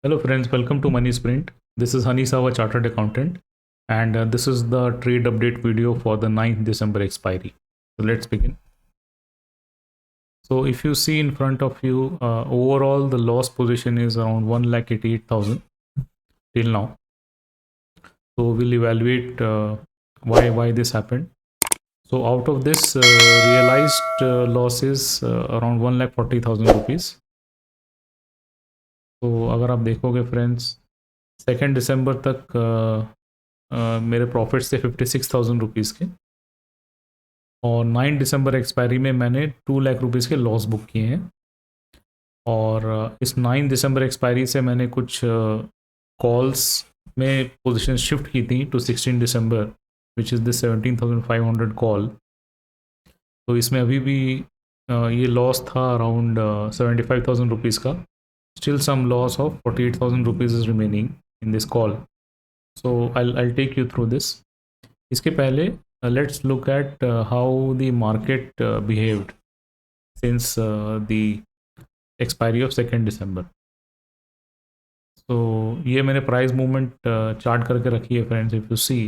Hello friends, welcome to Money Sprint. This is Hanisawa Chartered Accountant, and this is the trade update video for the 9th December expiry. So let's begin. So if you see in front of you, overall the loss position is around 1,88,000 till now. So we'll evaluate why this happened. So out of this, realized losses around 1,40,000 rupees. तो अगर आप देखोगे friends, 2 दिसंबर तक मेरे profits थे 56,000 rupees के, और 9 December expiry में मैंने 2 लाख रुपीज़ के लॉस बुक किए हैं। और इस 9 दिसंबर एक्सपायरी से मैंने कुछ कॉल्स में पोजीशन शिफ्ट की थी to 16 December, which is the 17,500 call. तो इसमें अभी भी ये लॉस था अराउंड 75,000 रुपीज़ का। Still some loss of 48,000 rupees is remaining in this call. So I take you through this. इसके पहले let's look at how the market behaved since the expiry of 2 December. So ये मैंने price movement chart करके रखी है friends. If you see,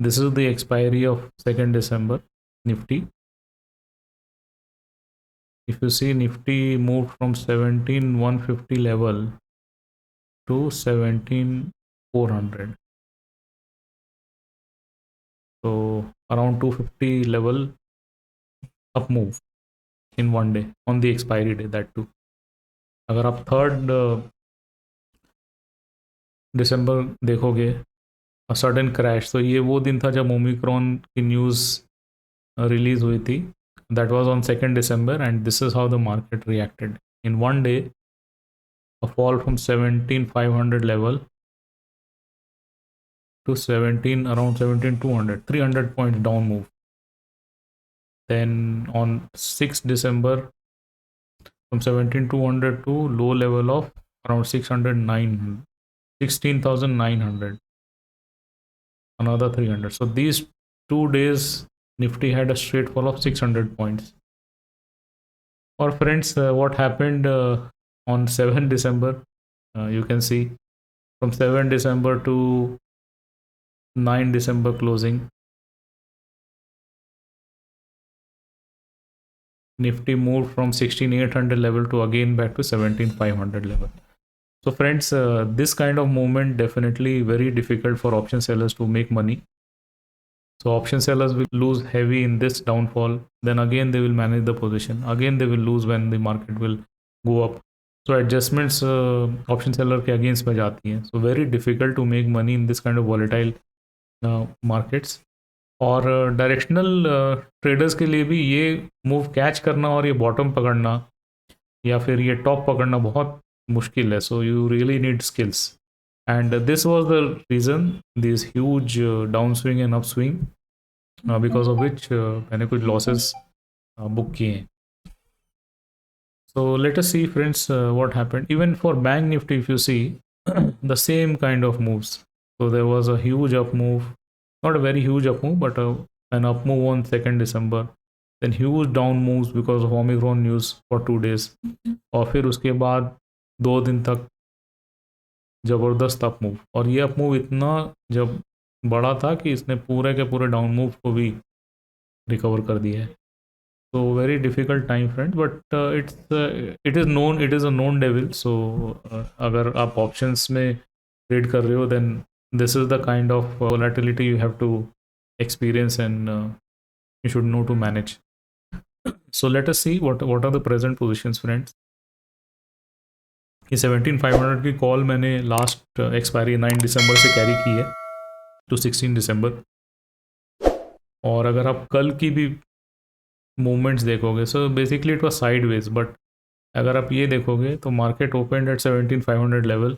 this is the expiry of 2 December Nifty. If you see, Nifty moved from 17,150 level to 17,400. So around 250 level up move in one day on the expiry day, that too. अगर आप 3 दिसंबर देखोगे, sudden crash, तो ये वो दिन था जब Omicron की न्यूज़ रिलीज हुई थी. That was on 2 December, and this is how the market reacted in one day. A fall from 17,500 level to 17, around 17,200, 300 points down move. Then on 6 December, from 17,200 to low level of around 609, 16,900, another 300. So these 2 days, Nifty had a straight fall of 600 points. Or friends, what happened on 7 December? You can see from 7 December to 9 December closing, Nifty moved from 16,800 level to again back to 17,500 level. So friends, this kind of movement definitely very difficult for option sellers to make money. So option sellers will lose heavy in this downfall. Then again they will manage the position. Again they will lose when the market will go up. So adjustments option seller के against में जाती हैं. So very difficult to make money in this kind of volatile markets. और directional traders के लिए भी ये move catch करना और ये बॉटम पकड़ना या फिर ये टॉप पकड़ना बहुत मुश्किल है. So you really need skills, and this was the reason this huge down swing and up swing, because of which मैंने कुछ लॉसेस बुक किए हैं. So let us see friends what happened even for bank Nifty. If you see the same kind of moves. So there was a huge up move, not a very huge up move, but an up move on 2 December. Then huge down moves because of Omicron news for 2 days. और फिर उसके बाद 2 दिन तक ज़बरदस्त up move. और ये up move इतना जब बड़ा था कि इसने पूरे के पूरे डाउन मूव को भी रिकवर कर दिया है. तो very difficult time friend, but it is a known devil. So अगर आप ऑप्शंस में ट्रेड कर रहे हो, then this is the kind of volatility you have to experience, and you should know to manage. So let us see what are the present positions friends. ये 17,500 की call मैंने last expiry 9 दिसंबर से carry की है to 16 दिसंबर. और अगर आप कल की भी मूवमेंट्स देखोगे, so basically it was sideways, but अगर आप ये देखोगे तो market opened at 17,500 level,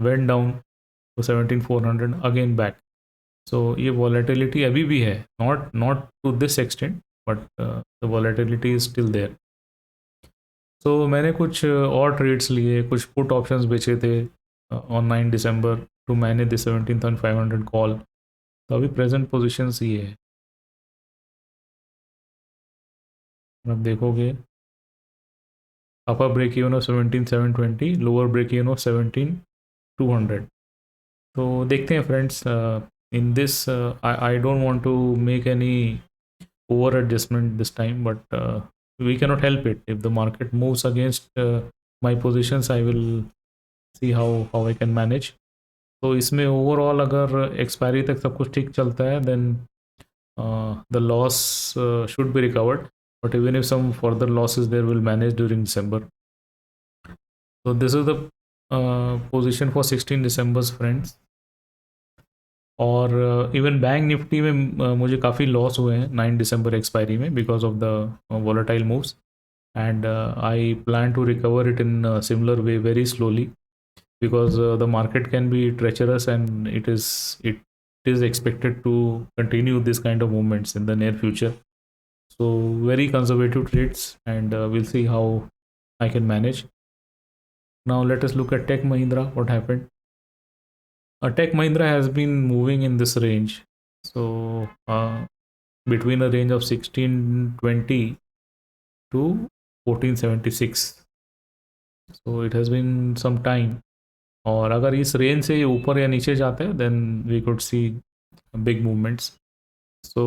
went down to 17,400, again back. So ये वॉलेटिलिटी अभी भी है, not to this extent, but the volatility is still there. So मैंने कुछ और ट्रेड्स लिए, कुछ पुट ऑप्शंस बेचे थे on 9 December to manage the 17,500 call. तो अभी प्रेजेंट पोजिशंस ये है. आप देखोगे upper break even of 17,720, lower break even of 17,200. तो देखते हैं friends, in this I don't want to make any over adjustment this time, but we cannot help it. If the market moves against my positions, I will see how I can manage. तो इसमें overall अगर expiry तक सब कुछ ठीक चलता है, then the loss should be recovered, but even if some further losses there will manage during December. So this is the position for 16 December friends. और इवन बैंक निफ्टी में मुझे काफ़ी लॉस हुए हैं 9 दिसंबर एक्सपायरी में because of the volatile moves, and I plan to recover it in similar way very slowly because the market can be treacherous, and it is expected to continue this kind of movements in the near future. So very conservative trades, and we'll see how I can manage. Now let us look at Tech Mahindra. What happened? Tech Mahindra has been moving in this range, so between a range of 1620 to 1476. So it has been some time. और अगर इस range से ऊपर या नीचे जाते हैं, then we could see big movements. So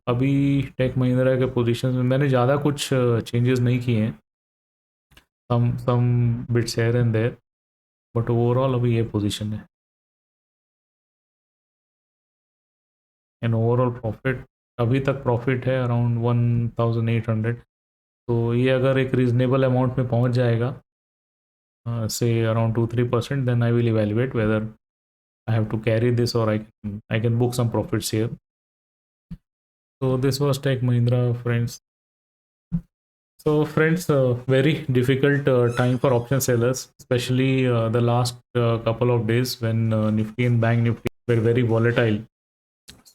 अभी टेक महिंद्रा के पोजीशंस में मैंने ज़्यादा कुछ चेंजेस नहीं किए हैं, some bits here and there, but overall अभी ये पोजीशन है. एंड ओवरऑल प्रॉफिट, अभी तक प्रॉफिट है अराउंड 1800. तो ये अगर एक रीजनेबल अमाउंट में पहुंच जाएगा, say around 2-3%, then I will evaluate whether I have to carry this or I can book some profits here. So this was Tech Mahindra, friends. So friends, very difficult time for option sellers, especially the last couple of days when Nifty and Bank Nifty were very volatile.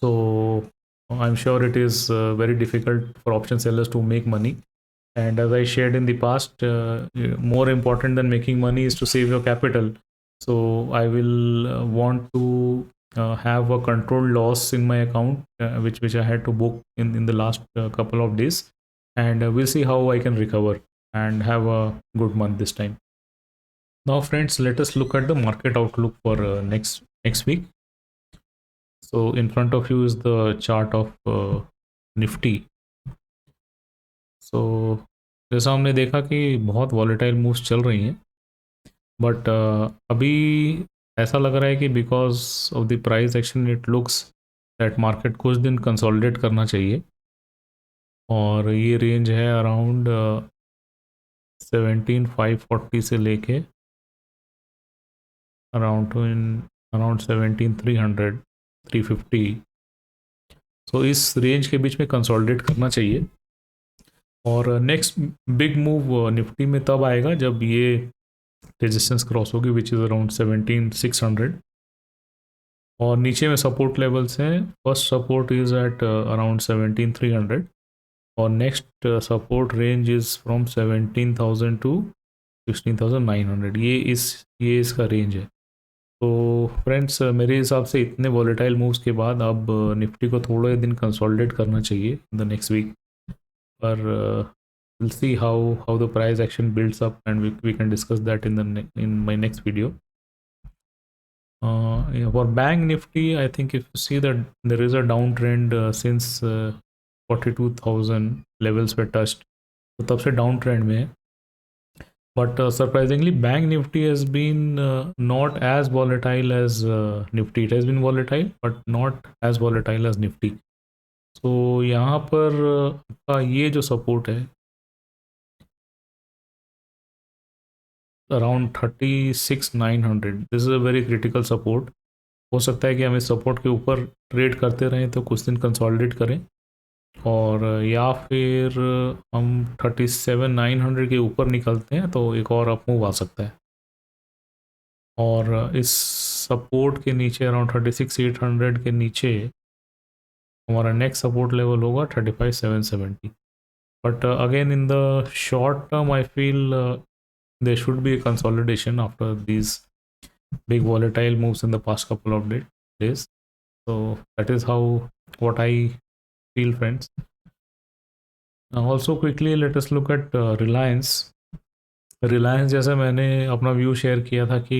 So I'm sure it is very difficult for option sellers to make money. And as I shared in the past, more important than making money is to save your capital. So I will want to have a controlled loss in my account, which I had to book in the last couple of days, and we'll see how I can recover and have a good month this time. Now, friends, let us look at the market outlook for next week. So in front of you is the chart of Nifty. सो जैसा हमने देखा कि बहुत volatile moves चल रही हैं, but अभी ऐसा लग रहा है कि because of the price action it looks that market कुछ दिन कंसोलिडेट करना चाहिए, और ये रेंज है अराउंड 17,540 से लेके अराउंड 17,300 350. सो इस रेंज के बीच में कंसोलिडेट करना चाहिए. और नेक्स्ट बिग मूव निफ्टी में तब आएगा जब ये रेजिस्टेंस क्रॉस होगी, विच इज़ अराउंड 17,600. और नीचे में सपोर्ट लेवल्स हैं. First support is at around 17,300, और next support range is from 17,000 to 16,900. ये इसका रेंज है. तो फ्रेंड्स, मेरे हिसाब से इतने वॉलेटाइल मूव्स के बाद अब निफ्टी को थोड़े दिन कंसोलिडेट करना चाहिए द नेक्स्ट वीक. पर we'll see how the price action builds up, and we can discuss that in my next video. Yeah, for Bank Nifty, I think if you see that there is a downtrend since 42,000 levels were touched, तो तब से down trend में है. But surprisingly, Bank Nifty has been not as volatile as Nifty. It has been volatile, but not as volatile as Nifty. तो यहाँ पर आपका ये जो सपोर्ट है around 36,900, this is a very critical support. हो सकता है कि हम इस सपोर्ट के ऊपर ट्रेड करते रहें तो कुछ दिन कंसोलिडेट करें, और या फिर हम 37,900 के ऊपर निकलते हैं तो एक और अप मूव आ सकता है. और इस सपोर्ट के नीचे अराउंड 36,800 के नीचे हमारा नेक्स्ट सपोर्ट लेवल होगा 35,770. But again in the short term I feel there should be a consolidation after these big volatile moves in the past couple of days. So that is what I feel, friends. Now also quickly let us look at Reliance. Reliance जैसे मैंने अपना view share किया था कि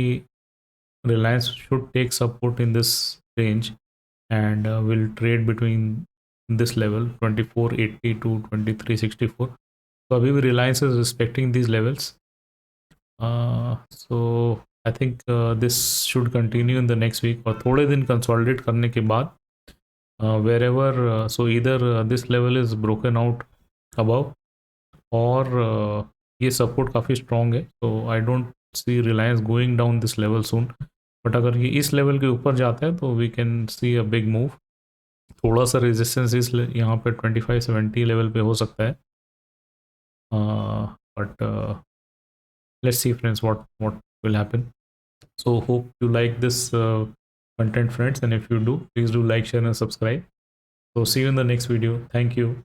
Reliance should take support in this range and will trade between this level 2480 to 2364. So अभी भी Reliance is respecting these levels. So I think this should continue in the next week और थोड़े दिन consolidate करने के बाद wherever so either this level is broken out above और ये support काफ़ी strong है, so I don't see Reliance going down this level soon. But अगर ये इस लेवल के ऊपर जाता है तो we can see a big move. थोड़ा सा रेजिस्टेंस इस यहाँ पे 2570 लेवल पे हो सकता है, but let's see friends what will happen. So hope you like this content friends, and if you do, please do like, share and subscribe. So see you in the next video. Thank you.